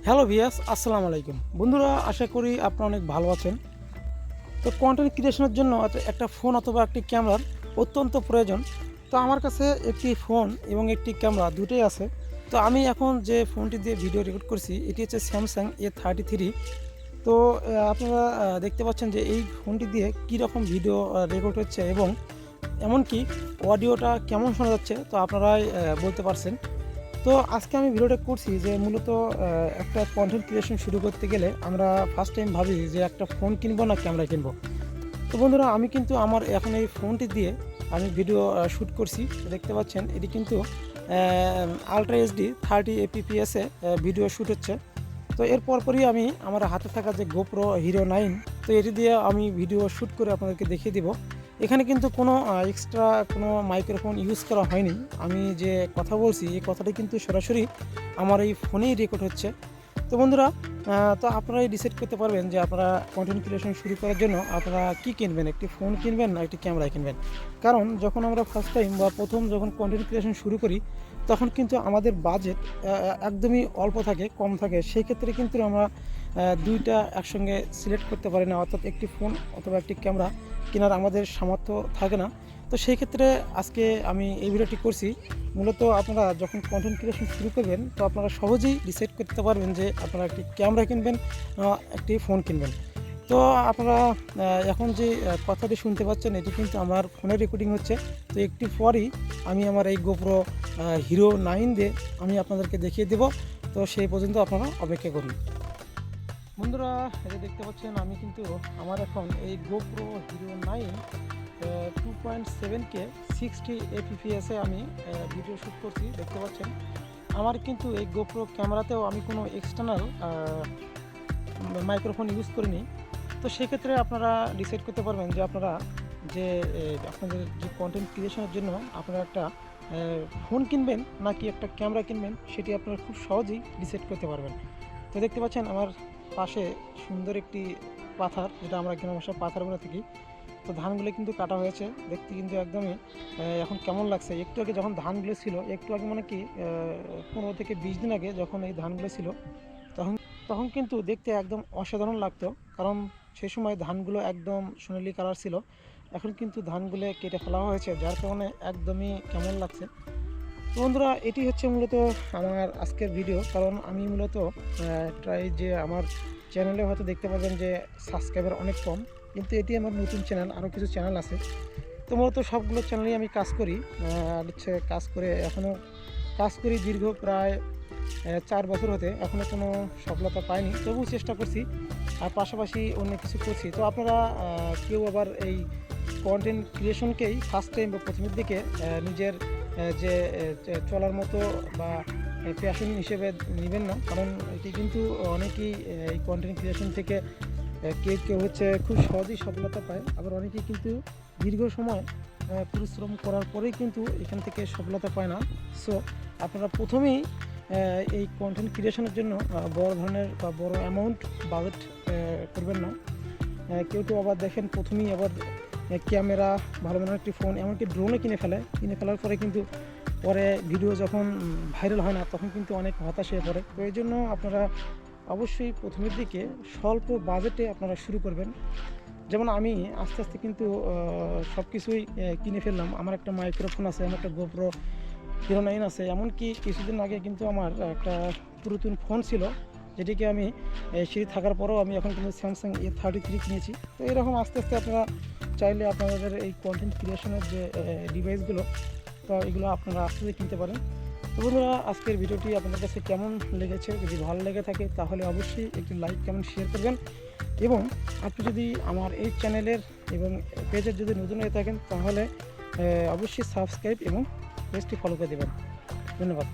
Hello ভিয়াস, আসসালামু আলাইকুম বন্ধুরা। আশা করি আপনারা অনেক ভালো আছেন। তো কন্টেন্ট ক্রিয়েশনের জন্য একটা ফোন অথবা একটি ক্যামেরার অত্যন্ত প্রয়োজন। তো আমার কাছে একটি ফোন এবং একটি ক্যামেরা দুটোই আছে। তো আমি এখন যে ফোনটি দিয়ে ভিডিও রেকর্ড করছি এটি হচ্ছে স্যামসাং A33। তো আপনারা দেখতে পাচ্ছেন যে এই ফোনটি দিয়ে কীরকম ভিডিও রেকর্ড হচ্ছে এবং এমনকি অডিওটা কেমন শোনা যাচ্ছে তো আপনারাই বলতে পারছেন। তো আজকে আমি ভিডিওটা করছি যে মূলত একটা কন্টেন্ট ক্রিয়েশন শুরু করতে গেলে আমরা ফার্স্ট টাইম ভাবি যে একটা ফোন কিনবো না ক্যামেরা কিনবো। তো বন্ধুরা, আমি কিন্তু আমার এখন এই ফোনটি দিয়ে আমি ভিডিও শ্যুট করছি। দেখতে পাচ্ছেন এটি কিন্তু আলট্রা এইচডি 30 APPS-এ ভিডিও শ্যুট হচ্ছে। তো এর পরপরই আমি আমার হাতে থাকা যে গোপ্রো হিরো 9, তো এটি দিয়ে আমি ভিডিও শ্যুট করে আপনাদেরকে দেখিয়ে দিব। এখানে কিন্তু কোনো এক্সট্রা কোনো মাইক্রোফোন ইউজ করা হয়নি। আমি যে কথা বলছি এই কথাটি কিন্তু সরাসরি আমার এই ফোনেই রেকর্ড হচ্ছে। তো বন্ধুরা, তো আপনারাই ডিসাইড করতে পারবেন যে আপনারা কন্টেন্ট ক্রিয়েশন শুরু করার জন্য আপনারা কি কিনবেন, একটি ফোন কিনবেন না একটি ক্যামেরা কিনবেন। কারণ যখন আমরা ফার্স্ট টাইম বা প্রথম যখন কন্টেন্ট ক্রিয়েশন শুরু করি তখন কিন্তু আমাদের বাজেট একদমই অল্প থাকে, কম থাকে। সেই ক্ষেত্রে কিন্তু আমরা দুইটা একসঙ্গে সিলেক্ট করতে পারি না, অর্থাৎ একটি ফোন অথবা একটি ক্যামেরা কেনার আমাদের সামর্থ্য থাকে না। তো সেই ক্ষেত্রে আজকে আমি এই ভিডিওটি করছি। মূলত আপনারা যখন কন্টেন্ট ক্রিয়েশন শুরু করবেন তো আপনারা সহজেই ডিসাইড করতে পারবেন যে আপনারা একটি ক্যামেরা কিনবেন, একটি ফোন কিনবেন। তো আপনারা এখন যে কথাটি শুনতে পাচ্ছেন এটি কিন্তু আমার ফোনে রেকর্ডিং হচ্ছে। তো একটু পরই আমি আমার এই গোপ্রো হিরো 9 দিয়ে আমি আপনাদেরকে দেখিয়ে দেব। তো সেই পর্যন্ত আপনারা অপেক্ষা করুন। বন্ধুরা, এটা দেখতে পাচ্ছেন আমি কিন্তু আমার এখন এই গোপ্রো হিরো 9 2.7K 60 APPS-এ আমি ভিডিও শ্যুট করছি। দেখতে পাচ্ছেন আমার কিন্তু এই গোপ্রো ক্যামেরাতেও আমি কোনো এক্সটার্নাল মাইক্রোফোন ইউজ করিনি। তো সেক্ষেত্রে আপনারা ডিসাইড করতে পারবেন যে আপনারা যে আপনাদের যে কন্টেন্ট ক্রিয়েশনের জন্য আপনারা একটা ফোন কিনবেন নাকি একটা ক্যামেরা কিনবেন, সেটি আপনারা খুব সহজেই ডিসাইড করতে পারবেন। তো দেখতে পাচ্ছেন আমার পাশে সুন্দর একটি পাথার, যেটা আমরা গ্রামের ভাষায় পাথার বলে থাকি। তো ধানগুলো কিন্তু কাটা হয়েছে, দেখতে কিন্তু একদমই এখন কেমন লাগছে। একটু আগে যখন ধানগুলো ছিল, একটু আগে মানে কি 15 থেকে 20 দিন আগে যখন এই ধানগুলো ছিল তখন তখন কিন্তু দেখতে একদম অসাধারণ লাগতো। কারণ সেই সময় ধানগুলো একদম সোনালি কালার ছিল। এখন কিন্তু ধানগুলো কেটে ফেলা হয়েছে, যার কারণে একদমই কেমন লাগছে। তো বন্ধুরা, এটি হচ্ছে মূলত আমার আজকের ভিডিও। কারণ আমি মূলত ট্রাই যে আমার চ্যানেলে হয়তো দেখতে পাবেন যে সাবস্ক্রাইবার অনেক কম, কিন্তু এটি আমার নতুন চ্যানেল, আরও কিছু চ্যানেল আছে। তো মূলত সবগুলো চ্যানেলেই আমি কাজ করি। আর হচ্ছে কাজ করে এখনও কাজ করি দীর্ঘ প্রায় 4 বছর হতে, এখনও কোনো সফলতা পাইনি, তবুও চেষ্টা করছি। আর পাশাপাশি অন্য কিছু করছি। তো আপনারা কেউ আবার এই কন্টেন্ট ক্রিয়েশনকেই ফার্স্ট টাইম বা প্রথমের দিকে নিজের যে চলার মতো বা প্যাশন হিসেবে নেবেন না। কারণ এটি কিন্তু অনেকেই এই কন্টেন্ট ক্রিয়েশন থেকে কেউ কেউ হচ্ছে খুব সহজেই সফলতা পায়, আবার অনেকেই কিন্তু দীর্ঘ সময় পরিশ্রম করার পরেই কিন্তু এখান থেকে সফলতা পায় না। সো আপনারা প্রথমেই এই কন্টেন্ট ক্রিয়েশনের জন্য বড় ধরনের বা বড় অ্যামাউন্ট বাজেট করবেন না। কেউ কেউ আবার দেখেন প্রথমেই আবার ক্যামেরা, ভালো মানের একটি ফোন, এমনকি ড্রোনও কিনে ফেলার পরে কিন্তু পরে ভিডিও যখন ভাইরাল হয় না তখন কিন্তু অনেক হতাশ হয়ে পড়ে। তো এই জন্য আপনারা অবশ্যই প্রথমের দিকে স্বল্প বাজেটে আপনারা শুরু করবেন। যেমন আমি আস্তে আস্তে কিন্তু সব কিছুই কিনে ফেললাম। আমার একটা মাইক্রোফোন আছে, আমার একটা গোপ্রো হিরো 9 আছে, এমনকি কিছুদিন আগে কিন্তু আমার একটা পুরাতন ফোন ছিল যেটিকে আমি সিঁড়ি থাকার পরেও আমি এখন কিন্তু স্যামসাং A33 কিনেছি। তো এরকম আস্তে আস্তে আপনারা চাইলে আপনাদের এই কন্টেন্ট ক্রিয়েশনের যে ডিভাইসগুলো, তো এগুলো আপনারা আস্তে আস্তে কিনতে পারেন। তো বন্ধুরা, আজকের ভিডিওটি আপনাদের কাছে কেমন লেগেছে? যদি ভালো লেগে থাকে তাহলে অবশ্যই একটি লাইক কমেন্ট শেয়ার করবেন। এবং আপনি যদি আমার এই চ্যানেলের এবং পেজের যদি নতুন হয়ে থাকেন তাহলে অবশ্যই সাবস্ক্রাইব এবং পেজটি ফলো করে দেবেন। ধন্যবাদ।